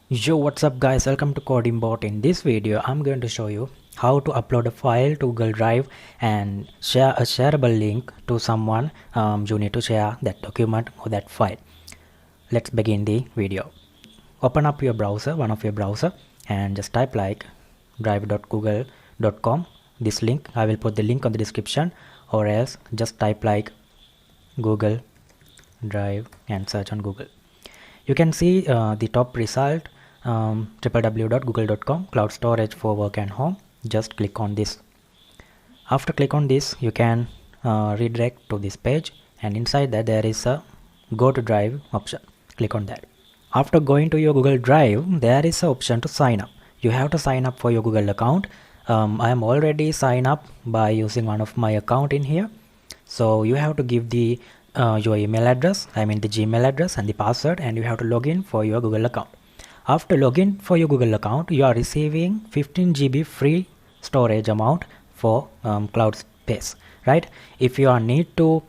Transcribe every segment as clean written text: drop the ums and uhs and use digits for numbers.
Yo, what's up guys, welcome to CodingBot. In this video I'm going to show you how to upload a file to Google Drive and share a shareable link to someone. You need to share that document or that file. Let's begin the video. Open up your browser, one of your browser, and just type like drive.google.com. This link, I will put the link on the description, or else just type like Google Drive and search on Google. You can see the top result, www.google.com cloud storage for work and home. Just click on this. After click on this, you can redirect to this page, and inside that there is a go to Drive option. Click on that. After going to your Google Drive, there is an option to sign up. You have to sign up for your Google account. I am already signed up by using one of my account in here. So you have to give the your email address, I mean the Gmail address, and the password, and you have to log in for your Google account. After login for your Google account, you are receiving 15 GB free storage amount for cloud space, right? If you are need to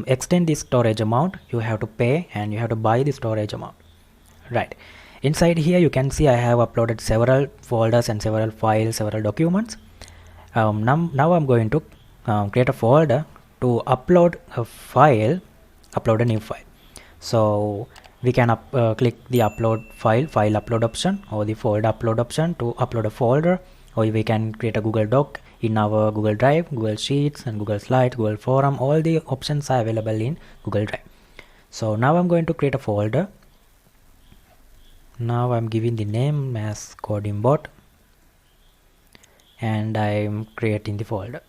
extend this storage amount, you have to pay and you have to buy the storage amount, right? Inside here you can see I have uploaded several folders and several files, several documents. Now I'm going to create a folder to upload a file, upload a new file. So we can click the upload file upload option, or the folder upload option to upload a folder, or we can create a Google Doc in our Google Drive, Google Sheets and Google Slides, Google Forum. All the options are available in Google Drive. So now I'm going to create a folder. Now I'm giving the name as CodingBot, and I'm creating the folder.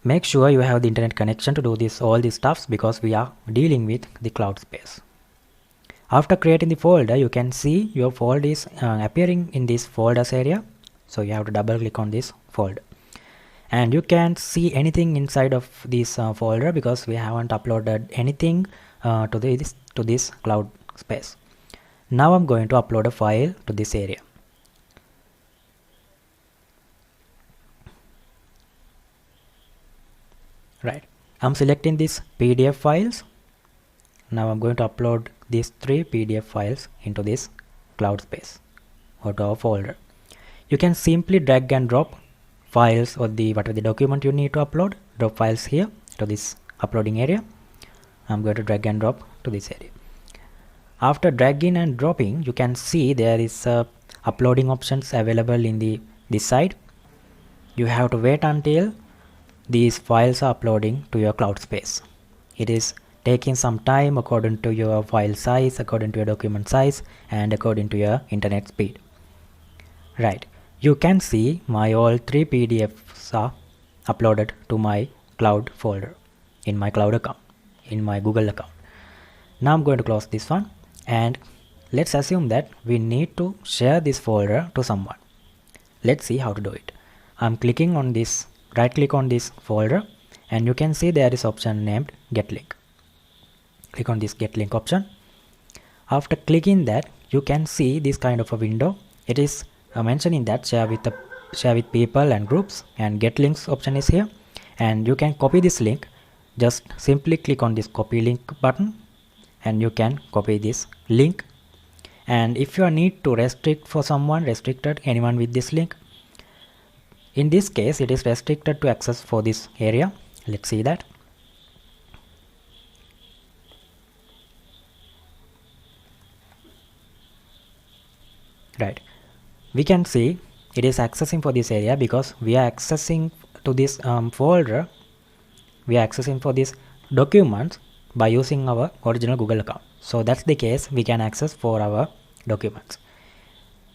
Make sure you have the internet connection to do all these stuffs, because we are dealing with the cloud space. After creating the folder, you can see your folder is appearing in this folders area. So you have to double click on this folder, and you can't see anything inside of this folder because we haven't uploaded anything to this cloud space. Now I'm going to upload a file to this area. Right, I'm selecting these PDF files. Now I'm going to upload these 3 PDF files into this cloud space or to our folder. You can simply drag and drop files or whatever the document you need to upload, drop files here to this uploading area. I'm going to drag and drop to this area. After dragging and dropping, you can see there is uploading options available in this side. You have to wait until these files are uploading to your cloud space. It is taking some time according to your file size, according to your document size, and according to your internet speed. Right, you can see my all 3 PDFs are uploaded to my cloud folder in my cloud account, in my Google account. Now I'm going to close this one, and let's assume that we need to share this folder to someone. Let's see how to do it. I'm clicking on this, right click on this folder, and you can see there is option named Get Link. Click on this Get Link option. After clicking that, you can see this kind of a window. It is mentioning that share with people and groups, and Get Links option is here, and you can copy this link. Just simply click on this copy link button, and you can copy this link. And if you need to restricted anyone with this link, in this case it is restricted to access for this area. Let's see that. Right, we can see it is accessing for this area because we are accessing to this folder. We are accessing for this documents by using our original Google account. So that's the case, we can access for our documents.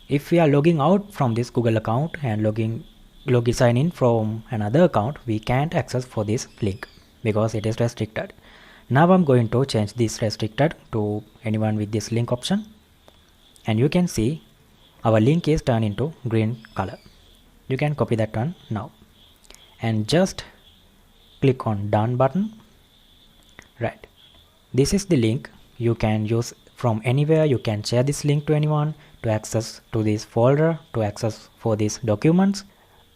If we are logging out from this Google account and sign in from another account, we can't access for this link because it is restricted. Now I'm going to change this restricted to anyone with this link option, and you can see our link is turned into green color. You can copy that one now and just click on done button. Right, this is the link. You can use from anywhere. You can share this link to anyone to access to this folder, to access for these documents.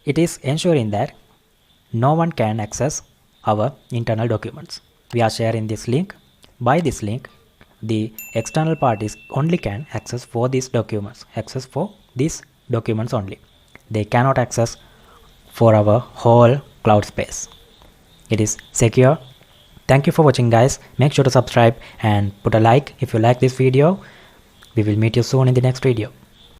It is ensuring that no one can access our internal documents. We are sharing this link. By this link, the external parties only can access for these documents, only. They cannot access for our whole cloud space. It is secure. Thank you for watching, guys. Make sure to subscribe and put a like if you like this video. We will meet you soon in the next video.